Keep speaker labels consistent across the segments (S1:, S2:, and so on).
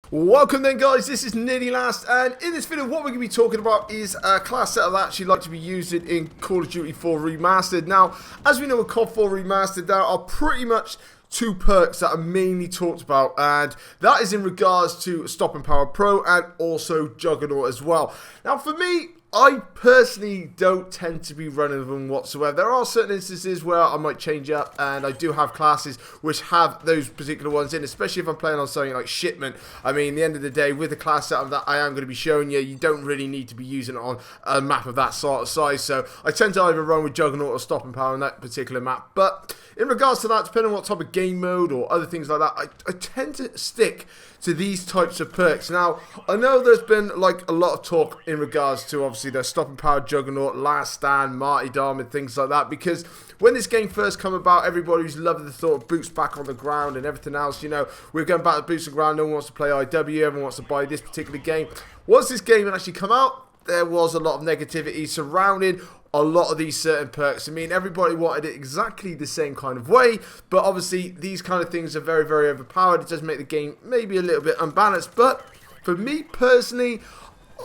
S1: Welcome then guys, this is Nearly Last, and in this video what we're going to be talking about is a class setup that I actually like to be using in Call of Duty 4 Remastered. Now, as we know with COD 4 Remastered, there are pretty much two perks that are mainly talked about, and that is in regards to Stop and Power Pro and also Juggernaut as well. Now for me, I personally don't tend to be running them whatsoever. There are certain instances where I might change up, and I do have classes which have those particular ones in, especially if I'm playing on something like Shipment. I mean, at the end of the day, with the class setup that I am going to be showing you, you don't really need to be using it on a map of that sort of size. So I tend to either run with Juggernaut or Stop and Power on that particular map. But in regards to that, depending on what type of game mode or other things like that, I tend to stick to these types of perks. Now, I know there's been like a lot of talk in regards to obviously the Stop and Power, Juggernaut, Last Stand, Martyrdom and things like that, because when this game first came about, everybody was loving the thought of boots back on the ground and everything else. You know, we're going back to boots on the ground, no one wants to play IW, everyone wants to buy this particular game. Once this game actually come out, there was a lot of negativity surrounding a lot of these certain perks. I mean, everybody wanted it exactly the same kind of way, but obviously these kind of things are very, very overpowered. It does make the game maybe a little bit unbalanced, but for me personally,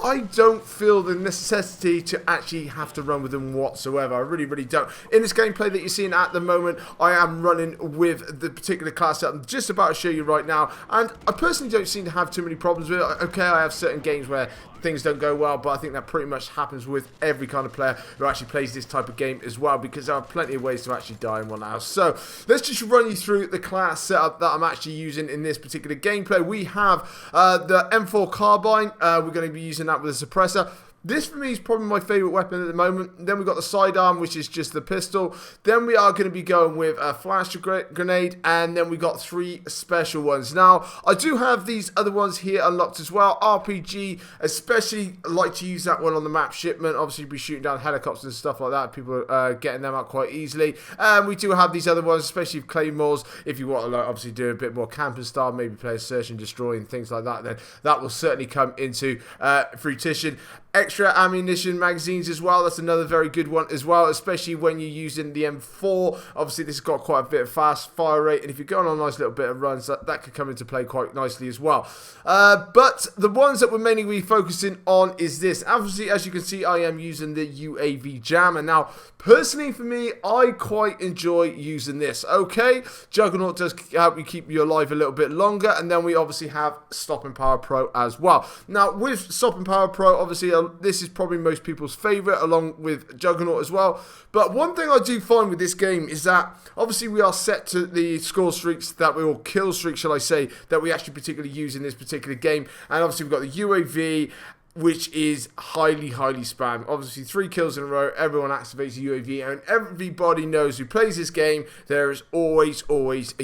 S1: I don't feel the necessity to actually have to run with them whatsoever. I really, really don't. In this gameplay that you're seeing at the moment, I am running with the particular class that I'm just about to show you right now, and I personally don't seem to have too many problems with it. Okay, I have certain games where things don't go well, but I think that pretty much happens with every kind of player who actually plays this type of game as well, because there are plenty of ways to actually die in one house. So let's just run you through the class setup that I'm actually using in this particular gameplay. We have the M4 carbine. We're going to be using that with a suppressor. This for me is probably my favourite weapon at the moment. Then we've got the sidearm, which is just the pistol. Then we are going to be going with a flash grenade, and then we got 3 special ones. Now, I do have these other ones here unlocked as well. RPG, especially like to use that one on the map Shipment. Obviously, be shooting down helicopters and stuff like that. People are getting them out quite easily. And we do have these other ones, especially claymores. If you want to like, obviously do a bit more camping style, maybe play search and destroy and things like that, then that will certainly come into fruition. Extra ammunition magazines as well, that's another very good one as well, especially when you're using the M4. Obviously this has got quite a bit of fast fire rate, and if you're going on a nice little bit of runs, that could come into play quite nicely as well. But the ones that we're mainly be focusing on is this. Obviously, as you can see, I am using the UAV jammer. Now, personally for me, I quite enjoy using this. Okay, Juggernaut does help you keep you alive a little bit longer, and then we obviously have Stop and Power Pro as well. Now, with Stop and Power Pro, obviously this is probably most people's favourite, along with Juggernaut as well. But one thing I do find with this game is that obviously we are set to the score streaks that we, or kill streaks shall I say, that we actually particularly use in this particular game. And obviously we've got the UAV, which is highly spammed. Obviously 3 kills in a row, everyone activates a UAV, and everybody knows who plays this game, there is always a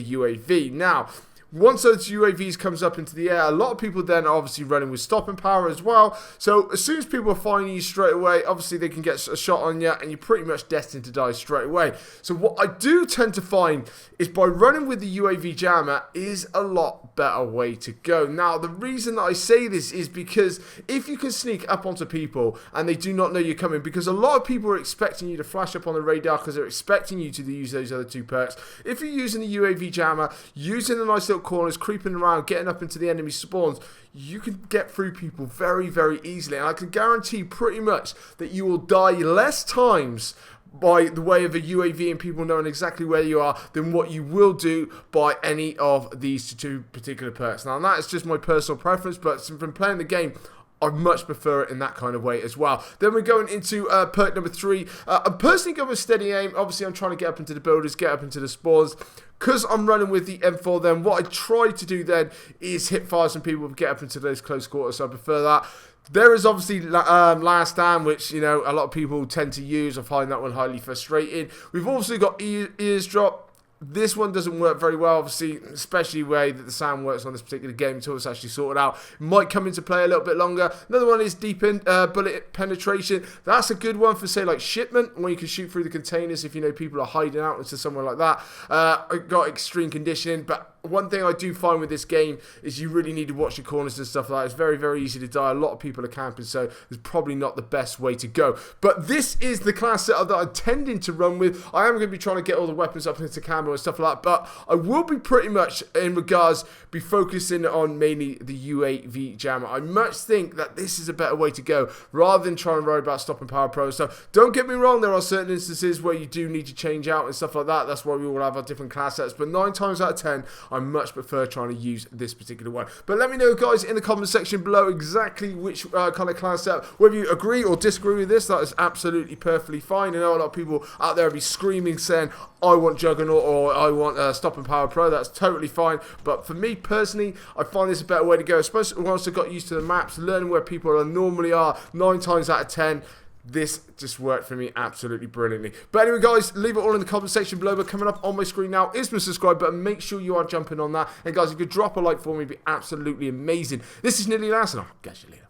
S1: UAV. Now, once those UAVs comes up into the air, a lot of people then are obviously running with Stop and Power as well. So as soon as people are finding you straight away, obviously they can get a shot on you, and you're pretty much destined to die straight away. So what I do tend to find is by running with the UAV jammer is a lot better way to go. Now, the reason that I say this is because if you can sneak up onto people and they do not know you're coming, because a lot of people are expecting you to flash up on the radar because they're expecting you to use those other 2 perks. If you're using the UAV jammer, using a nice little corners, creeping around, getting up into the enemy spawns, you can get through people very easily, and I can guarantee pretty much that you will die less times by the way of a UAV and people knowing exactly where you are than what you will do by any of these 2 particular perks. Now, that is just my personal preference, but from playing the game, I much prefer it in that kind of way as well. Then we're going into perk number 3. I'm personally going with steady aim. Obviously, I'm trying to get up into the builders, get up into the spawns. Because I'm running with the M4, then what I try to do then is hit fire some people, get up into those close quarters, so I prefer that. There is obviously Last Stand, which, you know, a lot of people tend to use. I find that one highly frustrating. We've also got Eavesdrop. This one doesn't work very well, obviously, especially the way that the sound works on this particular game until it's actually sorted out. It might come into play a little bit longer. Another one is deep bullet penetration. That's a good one for, say, like Shipment, where you can shoot through the containers if you know people are hiding out into somewhere like that. I've got extreme conditioning, but one thing I do find with this game is you really need to watch your corners and stuff like that. It's very, very easy to die. A lot of people are camping, so it's probably not the best way to go. But this is the class setup that I'm tending to run with. I am going to be trying to get all the weapons up into camo and stuff like that, but I will be pretty much, in regards, be focusing on mainly the UAV jammer. I much think that this is a better way to go, rather than trying to worry about stopping power pro and stuff. Don't get me wrong, there are certain instances where you do need to change out and stuff like that. That's why we all have our different class sets, but 9 times out of 10, I much prefer trying to use this particular one. But let me know, guys, in the comment section below exactly which kind of class setup, whether you agree or disagree with this. That is absolutely perfectly fine. I know a lot of people out there will be screaming saying, I want Juggernaut or I want Stop and Power Pro. That's totally fine. But for me personally, I find this a better way to go, especially once I got used to the maps, learning where people normally are 9 times out of 10. This just worked for me absolutely brilliantly. But anyway, guys, leave it all in the comment section below. But coming up on my screen now is my subscribe button. Make sure you are jumping on that. And guys, if you could drop a like for me, it'd be absolutely amazing. This is Nearly Last, and I'll catch you later.